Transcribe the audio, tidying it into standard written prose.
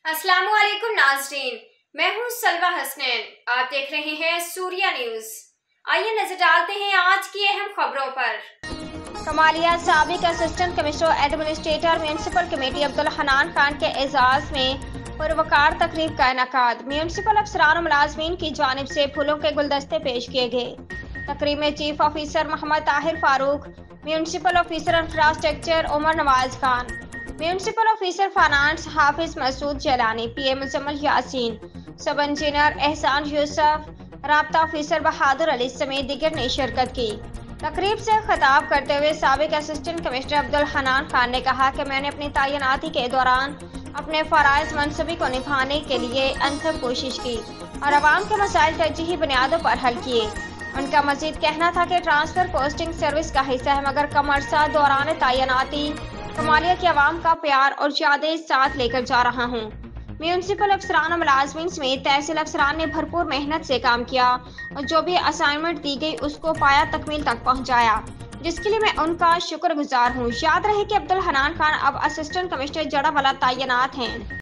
अस्सलाम वालेकुम नाज़रीन, मैं हूँ सलवा हसनैन। आप देख रहे हैं सूर्या न्यूज़। आइए नजर डालते हैं आज की अहम खबरों पर। कमालिया साबिक assistant commissioner administrator municipal committee Abdul Hanan Khan के एजाज में पुरवकार तकरीब का इनेकाद। म्यूनसिपल अफसरान और मुलाजमीन की जानिब से फूलों के गुलदस्ते पेश किए गए। तकरीब में chief officer Mohammad Tahir Farooq, municipal officer infrastructure Umar Nawaz Khan, municipal officer finance Hafiz Masood Jalani, PA Muzammil Yasin, sub engineer एहसान यूसुफ, राब्ता ऑफिसर बहादुर अली समेत दीगर ने शिरकत की। तकरीब से खिताब करते हुए साबिक असिस्टेंट कमिश्नर अब्दुल हनान खान ने कहा कि मैंने अपनी तैनाती के दौरान अपने फराइज मनसूबी को निभाने के लिए अनथक कोशिश की और आवाम के मसाइल तरजीही बुनियादों पर हल किए। उनका मजीद कहना था कि ट्रांसफर पोस्टिंग सर्विस का हिस्सा है, मगर कम अरसा दौरान तैनाती कमालिया के अवाम का प्यार और यादें साथ लेकर जा रहा हूँ। म्यूनसिपल अफसरान और मुलाजमीन समेत तहसील अफसरान ने भरपूर मेहनत से काम किया और जो भी असाइनमेंट दी गई उसको पाया तकमील तक पहुँचाया, जिसके लिए मैं उनका शुक्रगुजार हूँ। याद रहे कि अब्दुल हनान खान अब असिस्टेंट कमिश्नर जड़ावाला तैनात हैं।